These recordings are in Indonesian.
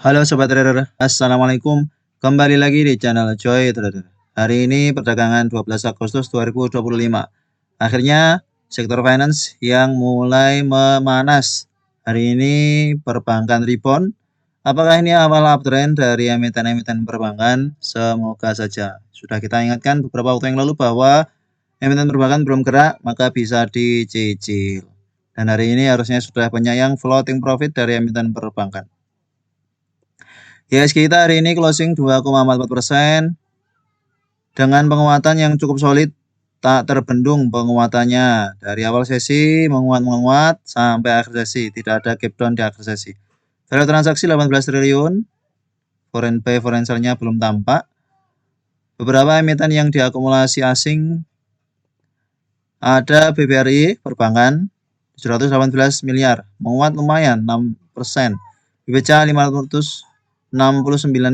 Halo Sobat Trader, Assalamualaikum. Kembali lagi di channel Joy Trader. Hari ini perdagangan 12 Agustus 2025. Akhirnya sektor finance yang mulai memanas. Hari ini perbankan rebound. Apakah ini awal uptrend dari emiten-emiten perbankan? Semoga saja. Sudah kita ingatkan beberapa waktu yang lalu bahwa emiten perbankan belum gerak, maka bisa dicicil. Dan hari ini harusnya sudah banyak yang floating profit dari emiten perbankan. IHSG kita hari ini closing 2,44% dengan penguatan yang cukup solid, tak terbendung penguatannya. Dari awal sesi menguat sampai akhir sesi, tidak ada gap down di akhir sesi. Value transaksi 18 triliun, foreign buy foreign sell-nya belum tampak. Beberapa emiten yang diakumulasi asing ada BBRI perbankan 718 miliar, menguat lumayan 6%. BBCA 569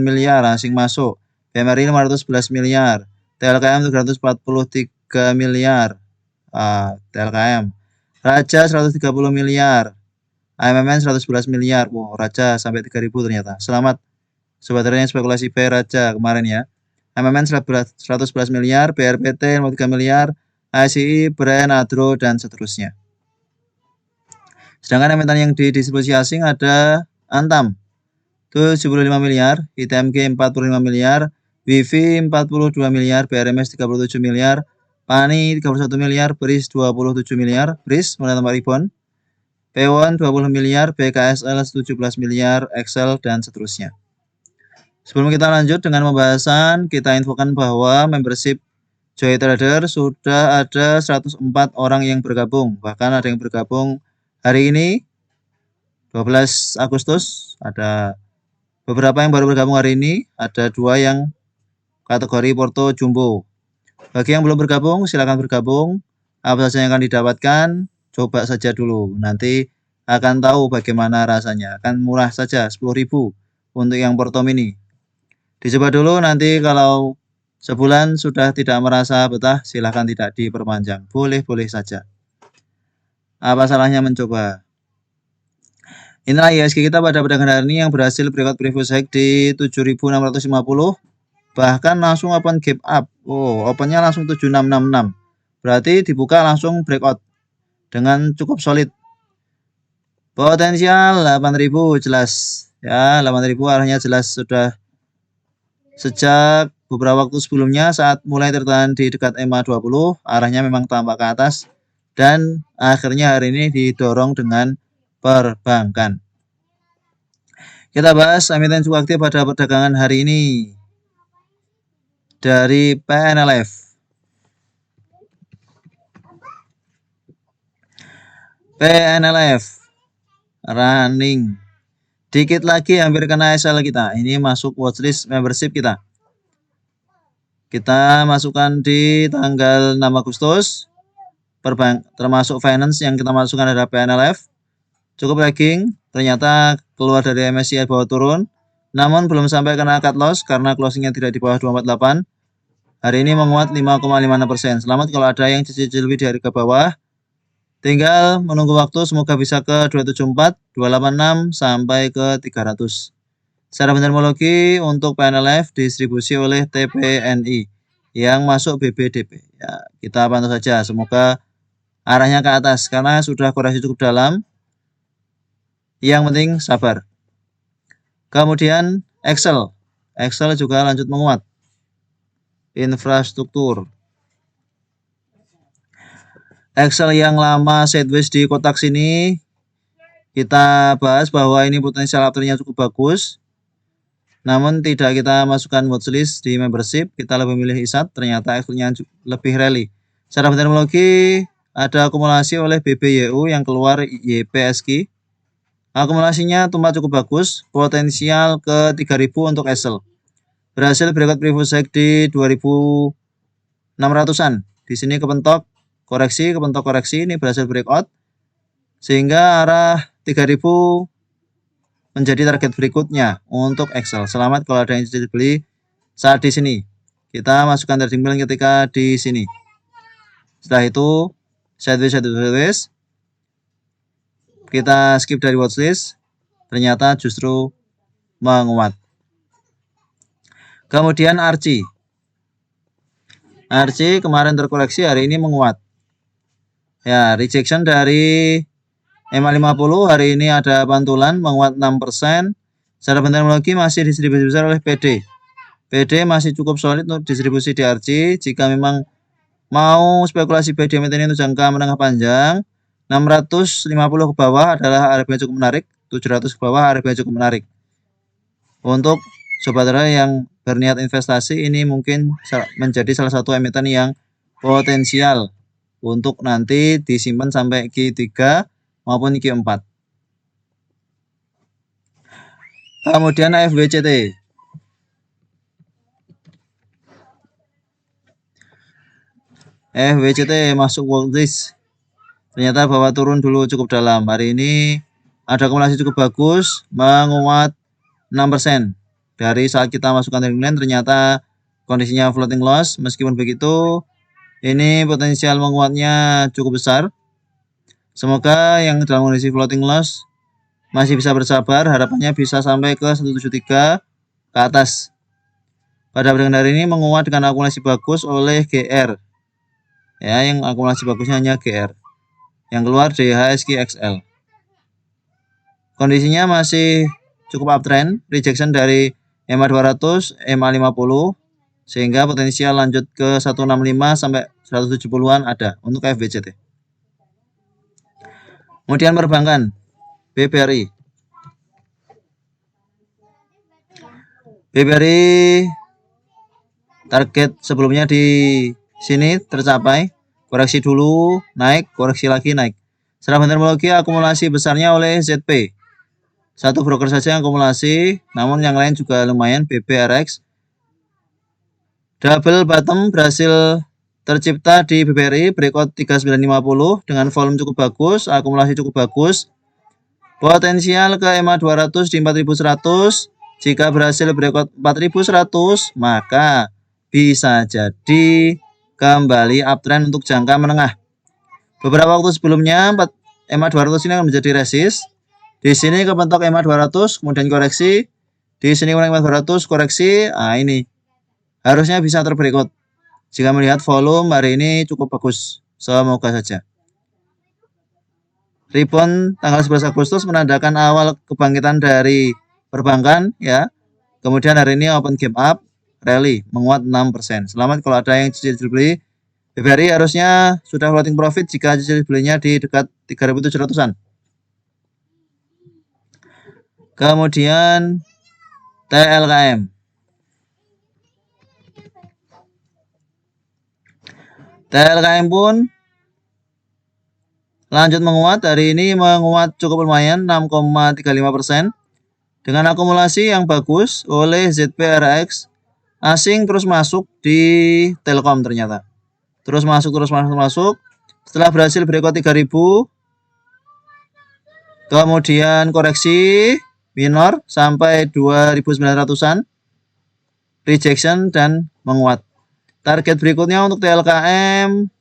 miliar asing masuk, BMRI 511 miliar, TLKM 343 miliar, TLKM, Raja 130 miliar, AMMN 111 miliar. Wow, Raja sampai 3000 ternyata. Selamat sobat yang spekulasi buy Raja kemarin ya. AMMN 111 miliar, BRPT 53 miliar, ASI, Brand, Adro, dan seterusnya. Sedangkan emiten yang didistribusi asing ada Antam 75 miliar, ITMG 45 miliar, Wifi 42 miliar, BRMS 37 miliar, Pani 31 miliar, BRIS 27 miliar, BRIS mulai tambah rebound, Pewon 20 miliar, BKSL 17 miliar, Excel, dan seterusnya. Sebelum kita lanjut dengan pembahasan, kita infokan bahwa membership Joy Trader sudah ada 104 orang yang bergabung, bahkan ada yang bergabung hari ini 12 Agustus, ada beberapa yang baru bergabung hari ini, ada 2 yang kategori Porto Jumbo. Bagi yang belum bergabung, silakan bergabung. Apa saja yang akan didapatkan, coba saja dulu. Nanti akan tahu bagaimana rasanya. Akan murah saja, 10.000 untuk yang Porto Mini. Dicoba dulu, nanti kalau sebulan sudah tidak merasa betah, silakan tidak diperpanjang. Boleh-boleh saja. Apa salahnya mencoba? Inilah IHSG kita pada perdagangan hari ini yang berhasil breakout previous high di 7.650, bahkan langsung open gap up. Oh, opennya langsung 7666. Berarti dibuka langsung breakout dengan cukup solid. Potensial 8.000 jelas. Ya, 8.000 arahnya jelas sudah sejak beberapa waktu sebelumnya saat mulai tertahan di dekat EMA 20, arahnya memang tampak ke atas dan akhirnya hari ini didorong dengan perbankan. Kita bahas emiten cukup aktif pada perdagangan hari ini dari PNLF. PNLF running dikit lagi hampir kena SL kita. Ini masuk watchlist membership kita. Kita masukkan di tanggal 6 Agustus. Termasuk finance yang kita masukkan adalah PNLF. Cukup lagging, ternyata keluar dari MSCI bawah turun, namun belum sampai kena cut loss karena closingnya tidak di bawah 248. Hari ini menguat 5,56%. Selamat kalau ada yang cicil lebih di harga bawah. Tinggal menunggu waktu, semoga bisa ke 274, 286 sampai ke 300. Secara terminologi untuk PNLF distribusi oleh TPNI yang masuk BBDP. Ya, kita pantau saja, semoga arahnya ke atas karena sudah koreksi cukup dalam. Yang penting sabar. Kemudian Excel juga lanjut menguat. Infrastruktur. Excel yang lama sideways di kotak sini, kita bahas bahwa ini potensial uptrendnya cukup bagus. Namun tidak kita masukkan watchlist di membership, kita lebih milih ISAT, ternyata Excel-nya lebih rally. Secara terminologi ada akumulasi oleh BBYU yang keluar YPSQ. Akumulasinya tumbuh cukup bagus, potensial ke 3.000 untuk Excel. Berhasil breakout previous high di 2.600-an. Di sini kepentok koreksi, ini berhasil breakout. Sehingga arah 3.000 menjadi target berikutnya untuk Excel. Selamat kalau ada yang jadi beli saat di sini. Kita masukkan trading plan ketika di sini. Setelah itu sideways. Kita skip dari watchlist, ternyata justru menguat. Kemudian Archie kemarin terkoreksi, hari ini menguat. Ya, rejection dari EMA 50 hari ini ada pantulan menguat 6%. Secara fundamental masih distribusi besar oleh PD. PD masih cukup solid untuk distribusi di Archie. Jika memang mau spekulasi PD ini untuk jangka menengah panjang, 650 ke bawah adalah area cukup menarik, 700 ke bawah area cukup menarik. Untuk sobat trader yang berniat investasi, ini mungkin menjadi salah satu emiten yang potensial untuk nanti disimpan sampai Q3 maupun Q4. Kemudian FWCT. FWCT masuk watchlist. Ternyata bahwa turun dulu cukup dalam. Hari ini ada akumulasi cukup bagus, menguat 6%. Dari saat kita masukkan trading plan, ternyata kondisinya floating loss. Meskipun begitu, ini potensial menguatnya cukup besar. Semoga yang dalam kondisi floating loss masih bisa bersabar, harapannya bisa sampai ke 173 ke atas. Pada perdagangan hari ini menguat dengan akumulasi bagus oleh GR. Ya, yang akumulasi bagusnya hanya GR. Yang keluar DHSG-XL. Kondisinya masih cukup uptrend, rejection dari EMA 200, EMA 50, sehingga potensial lanjut ke 165 sampai 170-an ada untuk FWCT. Kemudian perbankan. BBRI target sebelumnya di sini tercapai, koreksi dulu, naik, koreksi lagi, naik. Secara fundamental akumulasi besarnya oleh ZP. Satu broker saja yang akumulasi, namun yang lain juga lumayan. BBRX double bottom berhasil tercipta di BBRI, breakout 3950 dengan volume cukup bagus, akumulasi cukup bagus. Potensial ke EMA 200 di 4100. Jika berhasil breakout 4100, maka bisa jadi kembali uptrend untuk jangka menengah. Beberapa waktu sebelumnya EMA 200 ini akan menjadi resist. Di sini kebentuk EMA 200, kemudian koreksi. Di sini EMA 200 koreksi. Nah, ini harusnya bisa terbreakout. Jika melihat volume hari ini cukup bagus. Semoga saja. Rebound tanggal 11 Agustus menandakan awal kebangkitan dari perbankan, ya. Kemudian hari ini open gap up, rally menguat 6%. Selamat kalau ada yang cicil beli. BBRI harusnya sudah floating profit jika cicil belinya di dekat 3.700-an. Kemudian TLKM. TLKM pun lanjut menguat, hari ini menguat cukup lumayan 6,35% dengan akumulasi yang bagus oleh ZPRX. Asing terus masuk di Telkom ternyata. Terus masuk. Setelah berhasil breakout 3000, kemudian koreksi minor sampai 2900-an, rejection dan menguat. Target berikutnya untuk TLKM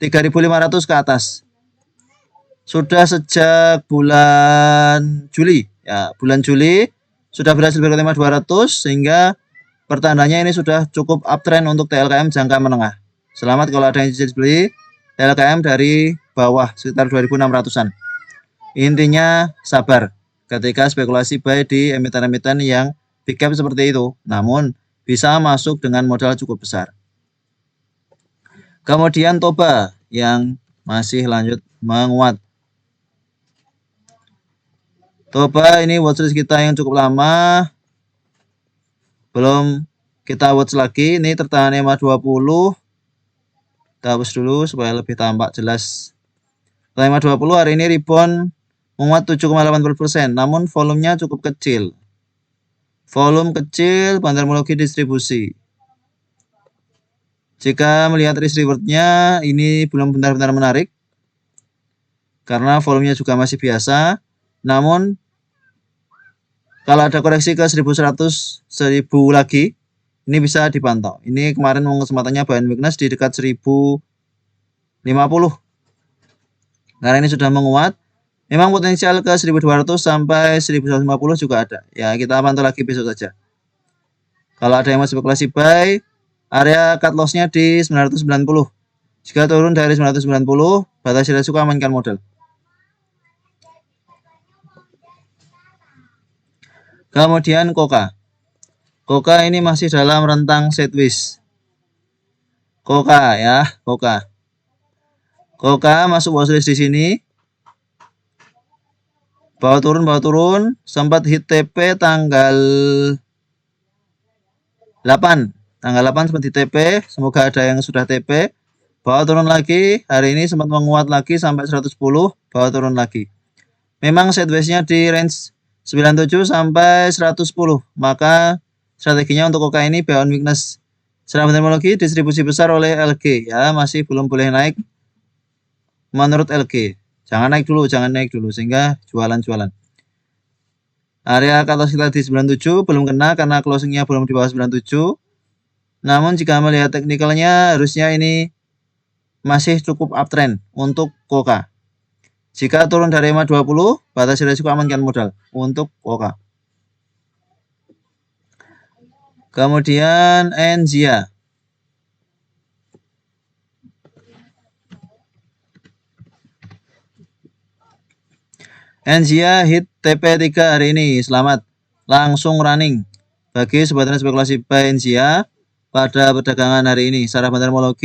3.500 ke atas. Sudah sejak bulan Juli, ya, bulan Juli sudah berhasil breakout EMA 200, sehingga pertandanya ini sudah cukup uptrend untuk TLKM jangka menengah. Selamat kalau ada yang cicil beli TLKM dari bawah sekitar 2.600-an. Intinya sabar ketika spekulasi buy di emiten-emiten yang big cap seperti itu, namun bisa masuk dengan modal cukup besar. Kemudian Toba yang masih lanjut menguat. Toba ini watchlist kita yang cukup lama, belum kita watch lagi. Ini tertahan EMA 20. Kita hapus dulu supaya lebih tampak jelas. EMA 20 hari ini rebound menguat 7,80%, namun volumenya cukup kecil. Volume kecil, fundamental distribusi. Jika melihat risk rewardnya, ini belum benar-benar menarik karena volumenya juga masih biasa. Namun kalau ada koreksi ke 1100, 1000 lagi, ini bisa dipantau. Ini kemarin kesempatannya buy and weakness di dekat 1050. Karena ini sudah menguat, Memang potensial ke 1200 sampai 1150 juga ada. Ya, kita pantau lagi besok saja. Kalau ada yang mau spekulasi buy, area cut loss-nya di 990. Jika turun dari 990, batasi resiko, amankan modal. Kemudian Koka. Koka ini masih dalam rentang sideways. Koka ya, Koka. Koka masuk watchlist di sini. Bawah turun, sempat hit TP tanggal 8. Tanggal 8 sempat hit TP, semoga ada yang sudah TP. Bawah turun lagi, hari ini sempat menguat lagi sampai 110, bawah turun lagi. Memang sideways-nya di range 97 sampai 110, maka strateginya untuk Koka ini buy on weakness. Secara fundamental distribusi besar oleh LG ya, masih belum boleh naik menurut LG. Jangan naik dulu sehingga jualan. Area cut loss kita di 97 belum kena karena closingnya belum di bawah 97. Namun jika melihat teknikalnya harusnya ini masih cukup uptrend untuk Koka. Jika turun dari EMA 20, batasi risiko, amankan modal untuk Koka. Kemudian Nzia. Nzia hit TP3 hari ini, selamat, langsung running. Bagi sobat spekulasi buy Nzia pada perdagangan hari ini, secara fundamental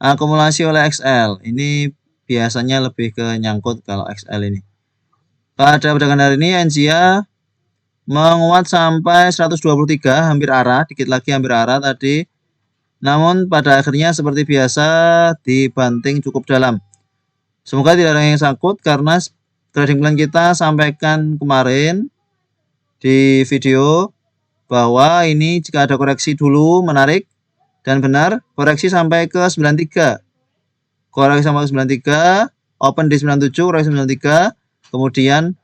akumulasi oleh XL. Ini biasanya lebih ke nyangkut kalau XL ini. Pada perdagangan hari ini Nzia menguat sampai 123, hampir arah, dikit lagi hampir arah tadi. Namun pada akhirnya seperti biasa dibanting cukup dalam. Semoga tidak ada yang sangkut karena trading plan kita sampaikan kemarin di video bahwa ini jika ada koreksi dulu menarik dan benar, koreksi sampai ke 93. Koreksi sampai ke 93, open di 97, koreksi 93, kemudian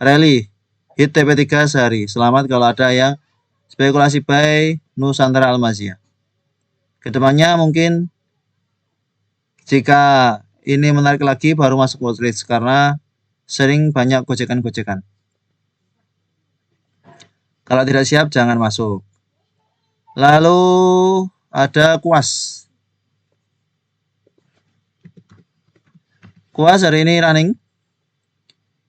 rally hit TP3 sehari. Selamat kalau ada yang spekulasi buy Nusantara Almazia. Kedepannya mungkin jika ini menarik lagi baru masuk watchlist karena sering banyak gojekan-gojekan. Kalau tidak siap jangan masuk. Lalu ada Kuas. Kuas hari ini running.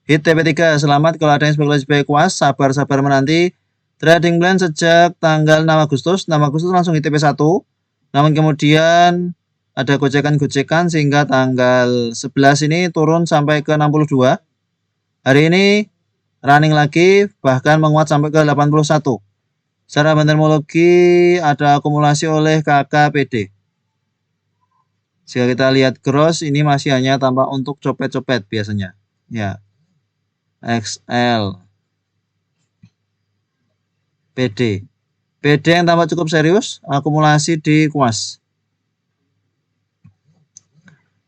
Hit TP3, selamat kalau ada yang spekulasi buy Kuas, sabar-sabar menanti. Trading plan sejak tanggal 6 Agustus langsung hit TP1. Namun kemudian ada gojekan-gojekan sehingga tanggal 11 ini turun sampai ke 62. Hari ini running lagi, bahkan menguat sampai ke 81. Secara bentermologi ada akumulasi oleh KKPD. Jika kita lihat gross, ini masih hanya tampak untuk copet-copet biasanya. Ya, XL, PD. PD yang tampak cukup serius, akumulasi di Kuas.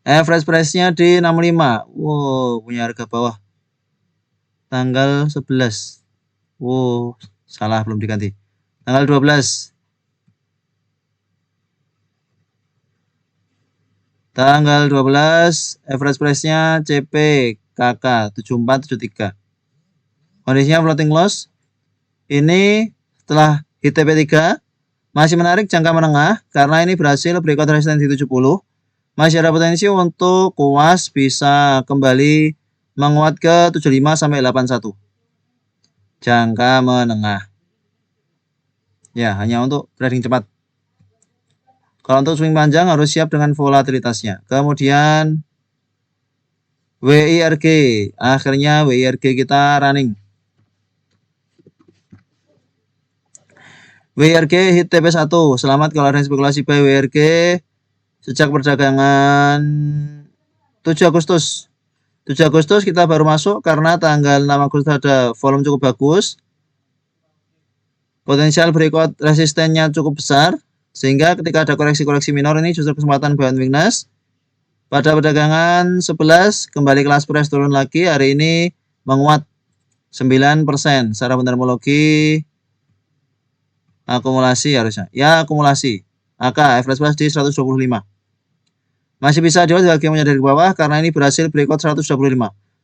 Average price-nya di 65. Wow, punya harga bawah. Tanggal 11. Wow, salah belum diganti. Tanggal 12. Tanggal 12, average price-nya CP KK 7473. Kondisinya floating loss. Ini setelah hit TP3 masih menarik jangka menengah karena ini berhasil breakout resistance di 70. Masih ada potensi untuk Kuas bisa kembali menguat ke 75 sampai 81. Jangka menengah. Ya, hanya untuk trading cepat. Kalau untuk swing panjang harus siap dengan volatilitasnya. Kemudian WIRG. Akhirnya WIRG kita running. WIRG hit TP1. Selamat kalau ada spekulasi buy WIRG sejak perdagangan 7 Agustus. 7 Agustus kita baru masuk karena tanggal 6 Agustus ada volume cukup bagus. Potensial breakout resistennya cukup besar. Sehingga ketika ada koreksi-koreksi minor ini justru kesempatan buy on weakness. Pada perdagangan 11 kembali kelas price turun lagi. Hari ini menguat 9%. Secara bentermologi akumulasi harusnya. Ya, akumulasi. AK average price di 125. Masih bisa dihold bagi yang punya dari bawah karena ini berhasil breakout 125.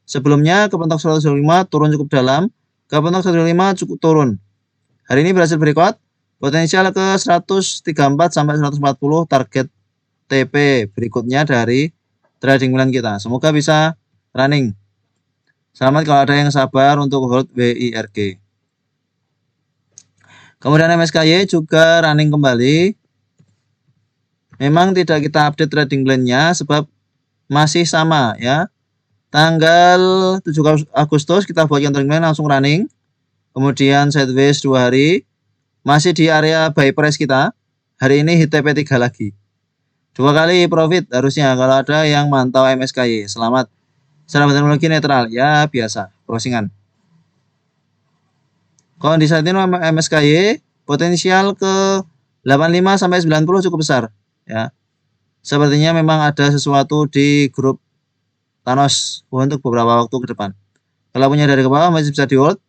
Sebelumnya kepentok 125 turun cukup dalam, kepentok 125 cukup turun. Hari ini berhasil breakout, potensial ke 134 sampai 140 target TP berikutnya dari trading plan kita. Semoga bisa running. Selamat kalau ada yang sabar untuk hold WIRG. Kemudian MSKY juga running kembali. Memang tidak kita update trading plan-nya sebab masih sama ya. Tanggal 7 Agustus kita buatkan trading plan langsung running. Kemudian sideways 2 hari. Masih di area buy price kita. Hari ini hit TP 3 lagi. 2 kali profit harusnya kalau ada yang mantau MSKY. Selamat. Secara teknologi netral ya biasa crossingan. Kondisi saat ini MSKY potensial ke 85 sampai 90 cukup besar ya. Sepertinya memang ada sesuatu di grup Thanos untuk beberapa waktu ke depan. Kalau punya dari ke bawah masih bisa di hold,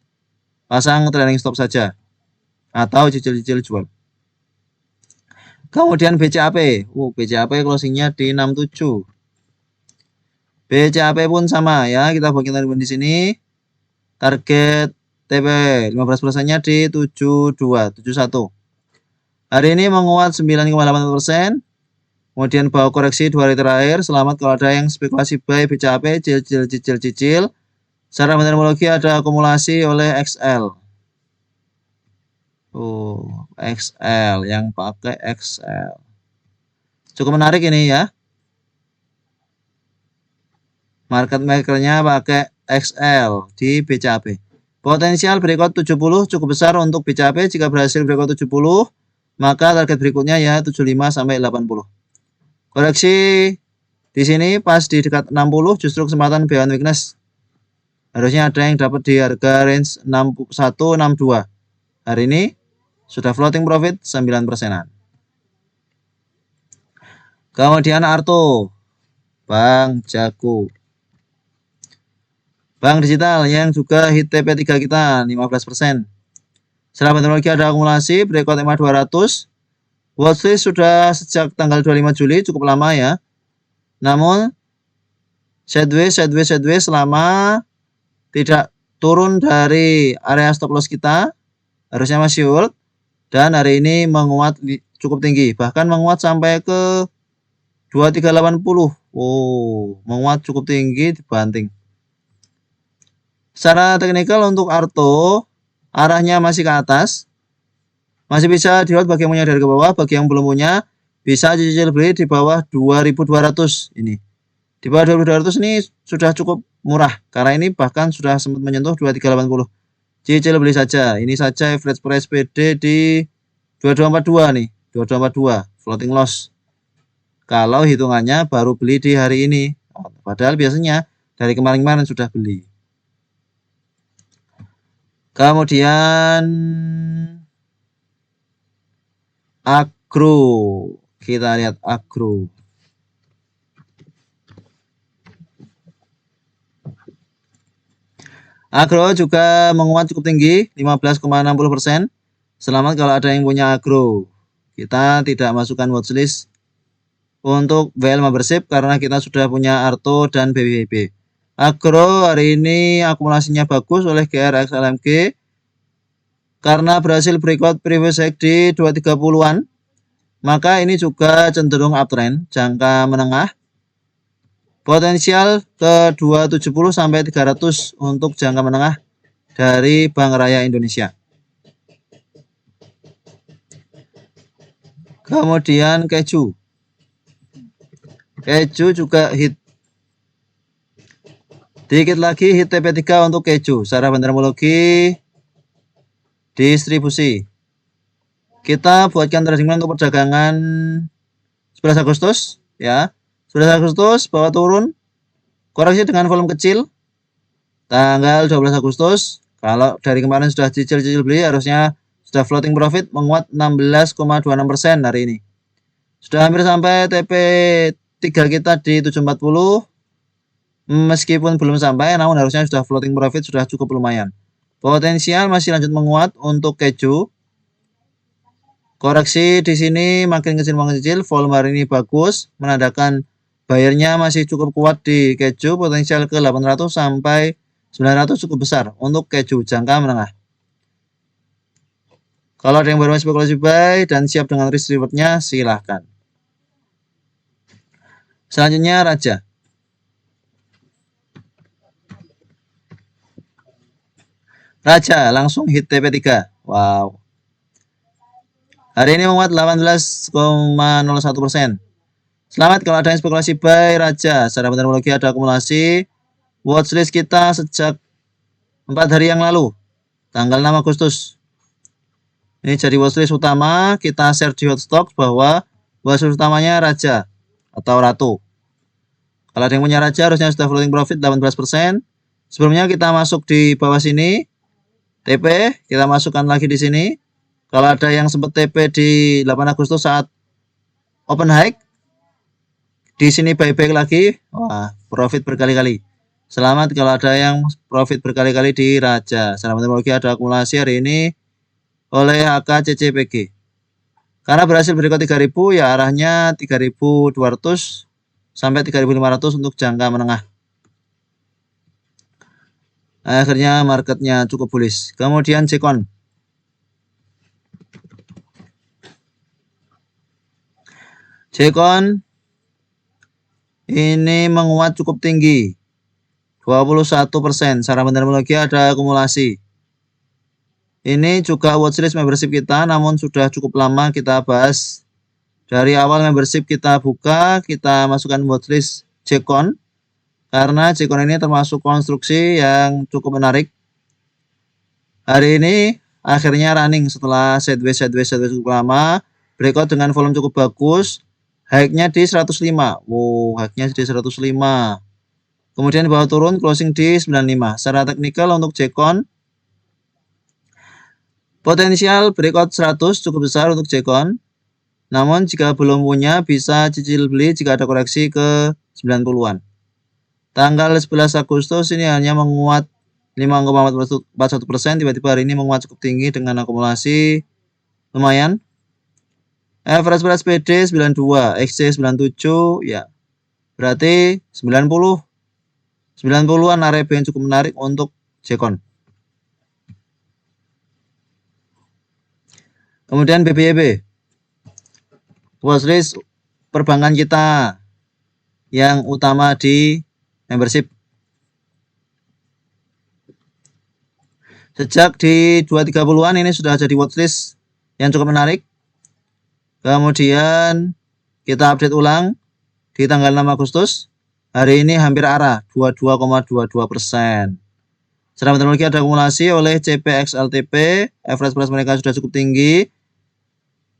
pasang trailing stop saja atau cicil-cicil jual. Kemudian BCAP, BCAP closingnya di 67. BCAP pun sama ya, kita bikin tadi di sini. Target TP 15%-nya di 7271. Hari ini menguat 9,8%. Kemudian bawa koreksi 2 hari terakhir. Selamat kalau ada yang spekulasi buy BCAP cicil. Secara metodologi ada akumulasi oleh XL. XL yang pakai XL. Cukup menarik ini ya. Market makernya pakai XL di BCAP. Potensial breakout 70 cukup besar untuk BCAP. Jika berhasil breakout 70, maka target berikutnya ya 75 sampai 80. Koreksi di sini pas di dekat 60 justru kesempatan buy on weakness. Harusnya ada yang dapat di harga range 6162. Hari ini sudah floating profit 9%-an. Kemudian Arto, Bank Jago. Bank digital yang juga hit TP3 kita 15%. Setelah teknologi ada akumulasi breakout EMA 200. Watchlist sudah sejak tanggal 25 Juli cukup lama ya. Namun sideways selama tidak turun dari area stop loss kita harusnya masih hold dan hari ini menguat cukup tinggi, bahkan menguat sampai ke 2380. Menguat cukup tinggi dibanting. Secara teknikal untuk Arto arahnya masih ke atas. Masih bisa di-hold bagi yang punya dari ke bawah, bagi yang belum punya bisa cicil beli di bawah 2200 ini. Di bawah 2200 ini sudah cukup murah karena ini bahkan sudah sempat menyentuh 2380. Cicil beli saja. Ini saja average price PD di 2242 nih, 2242 floating loss. Kalau hitungannya baru beli di hari ini. Padahal biasanya dari kemarin-kemarin sudah beli. Kemudian Agro, kita lihat Agro. Agro juga menguat cukup tinggi 15,60%. Selamat kalau ada yang punya Agro. Kita tidak masukkan watchlist untuk WL membership karena kita sudah punya Arto dan BBB. Agro hari ini akumulasinya bagus oleh GRXLMG karena berhasil breakout previous high di 230-an. Maka ini juga cenderung uptrend jangka menengah. Potensial ke 270 sampai 300 untuk jangka menengah dari Bank Raya Indonesia. Kemudian Keju. Keju juga hit. Dikit lagi hit TP3 untuk Keju. Secara metodologi distribusi. Kita buatkan trading plan untuk perdagangan 11 Agustus ya. 11 Agustus bawah turun. Koreksi dengan volume kecil. Tanggal 12 Agustus kalau dari kemarin sudah cicil-cicil beli harusnya sudah floating profit menguat 16,26% hari ini. Sudah hampir sampai TP3 kita di 740. Meskipun belum sampai namun harusnya sudah floating profit sudah cukup lumayan. Potensial masih lanjut menguat untuk Keju. Koreksi di sini makin kecil, volume hari ini bagus, menandakan Bayarnya masih cukup kuat di keju, potensial ke 800 sampai 900 cukup besar untuk keju jangka menengah. Kalau ada yang baru spekulasi buy dan siap dengan risk rewardnya, silahkan. Selanjutnya Raja. Raja langsung hit TP3. Wow. Hari ini menguat 18,01%. Selamat kalau ada yang spekulasi buy Raja. Secara metodologi ada akumulasi. Watchlist kita sejak 4 hari yang lalu. Tanggal 6 Agustus. Ini jadi watchlist utama. Kita share di Hotstock bahwa watchlist utamanya Raja atau Ratu. Kalau ada yang punya Raja harusnya sudah floating profit 18%. Sebelumnya kita masuk di bawah sini. TP, kita masukkan lagi di sini. Kalau ada yang sempat TP di 8 Agustus saat open high, di sini buyback lagi, wah, profit berkali-kali. Selamat kalau ada yang profit berkali-kali di Raja. Secara metodologi ada akumulasi hari ini oleh HKCCPG. Karena berhasil berikut 3000, ya arahnya 3200 sampai 3500 untuk jangka menengah. Akhirnya marketnya cukup bullish. Kemudian Jekon. Jekon ini menguat cukup tinggi 21%. Secara metodologi ada akumulasi. Ini juga watchlist membership kita, namun sudah cukup lama kita bahas. Dari awal membership kita buka, kita masukkan watchlist Jekon. Karena Jekon ini termasuk konstruksi yang cukup menarik. Hari ini akhirnya running setelah sideways cukup lama. Breakout dengan volume cukup bagus. High-nya di 105. Wow, high-nya di 105. Kemudian bawah turun closing di 95. Secara teknikal untuk Jekon, potensial breakout 100 cukup besar untuk Jekon. Namun jika belum punya bisa cicil beli jika ada koreksi ke 90-an. Tanggal 11 Agustus ini hanya menguat 5,41%. Tiba-tiba hari ini menguat cukup tinggi dengan akumulasi lumayan. Average price PD 92, XC 97, ya. Berarti 90-an area yang cukup menarik untuk Jekon. Kemudian BBYB. Watchlist perbankan kita yang utama di membership. Sejak di 230-an ini sudah jadi watchlist yang cukup menarik. Kemudian kita update ulang di tanggal 6 Agustus. Hari ini hampir arah 22,22%. Secara metodologi ada akumulasi oleh CPXLTP. Average price mereka sudah cukup tinggi.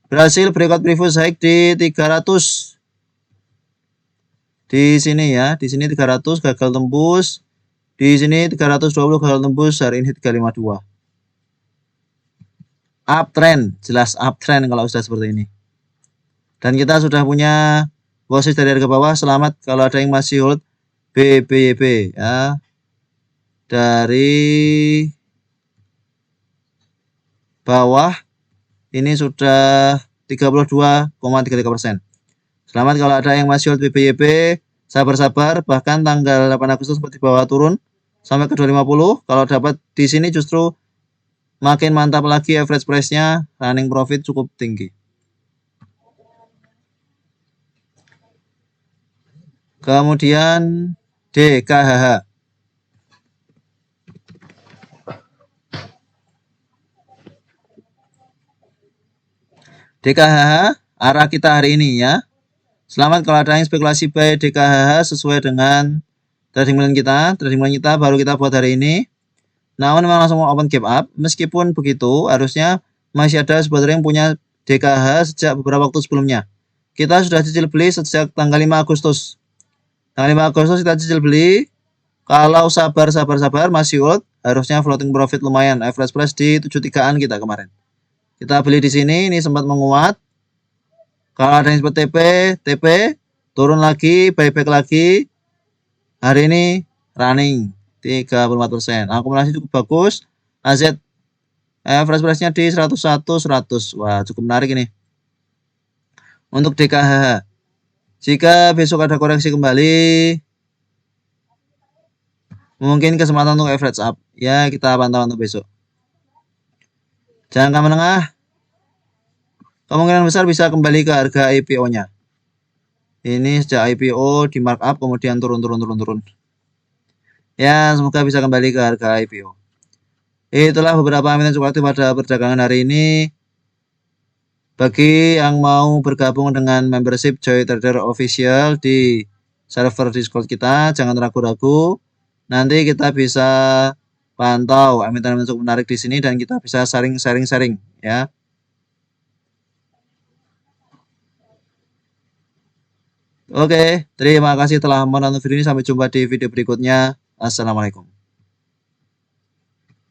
Berhasil breakout previous high di 300. Di sini ya, di sini 300 gagal tembus. Di sini 320 gagal tembus, hari ini 352. Uptrend, jelas uptrend kalau sudah seperti ini. Dan kita sudah punya posisi dari harga bawah. Selamat kalau ada yang masih hold BBYB ya. Dari bawah ini sudah 32,33%. Selamat kalau ada yang masih hold BBYB. Sabar-sabar, bahkan tanggal 8 Agustus seperti bawah turun sampai ke 250. Kalau dapat di sini justru makin mantap lagi, average price-nya running profit cukup tinggi. Kemudian DKHH. DKHH arah kita hari ini ya. Selamat kalau ada yang spekulasi buy DKHH sesuai dengan trading plan kita. Trading plan kita baru kita buat hari ini. Namun memang langsung open gap up. Meskipun begitu, harusnya masih ada sebuah yang punya DKHH sejak beberapa waktu sebelumnya. Kita sudah cicil beli sejak tanggal 5 Agustus. Tanggal 5 Agustus kita cicil beli. Kalau sabar masih hold, harusnya floating profit lumayan. Average price di 73-an kita kemarin. Kita beli di sini, ini sempat menguat. Kalau ada yang sempat TP, turun lagi, buyback lagi. Hari ini running 34%. Akumulasi cukup bagus. AZ average price-nya di 101, 100. Wah, cukup menarik ini. Untuk DKHH. Jika besok ada koreksi kembali, mungkin kesempatan untuk average up. Ya, kita pantau untuk besok. Jangka menengah, kemungkinan besar bisa kembali ke harga IPO-nya. Ini sejak IPO di markup kemudian turun. Ya, semoga bisa kembali ke harga IPO. Itulah beberapa emiten cukup aktif pada perdagangan hari ini. Bagi yang mau bergabung dengan membership Joy Trader Official di server Discord kita, jangan ragu-ragu. Nanti kita bisa pantau emiten-emiten cukup menarik di sini dan kita bisa sharing ya. Oke, terima kasih telah menonton video ini. Sampai jumpa di video berikutnya. Assalamualaikum.